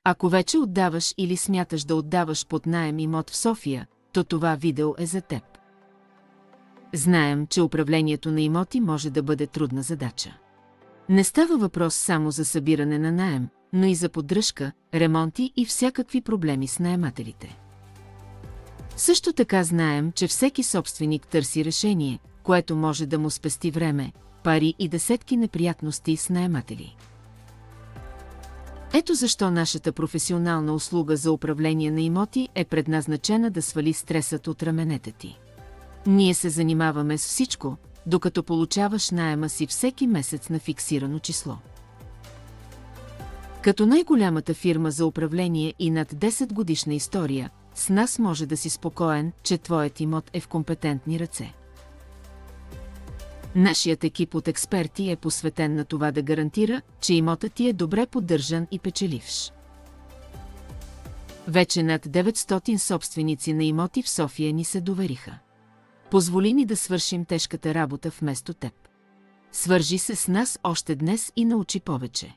Ако вече отдаваш или смяташ да отдаваш под наем имот в София, то това видео е за теб. Знаем, че управлението на имоти може да бъде трудна задача. Не става въпрос само за събиране на наем, но и за поддръжка, ремонти и всякакви проблеми с наемателите. Също така знаем, че всеки собственик търси решение, което може да му спести време, пари и десетки неприятности с наематели. Ето защо нашата професионална услуга за управление на имоти е предназначена да свали стресът от раменете ти. Ние се занимаваме с всичко, докато получаваш наема си всеки месец на фиксирано число. Като най-голямата фирма за управление и над 10 годишна история, с нас може да си спокоен, че твоят имот е в компетентни ръце. Нашият екип от експерти е посветен на това да гарантира, че имотът ти е добре поддържан и печеливш. Вече над 900 собственици на имоти в София ни се довериха. Позволи ни да свършим тежката работа вместо теб. Свържи се с нас още днес и научи повече.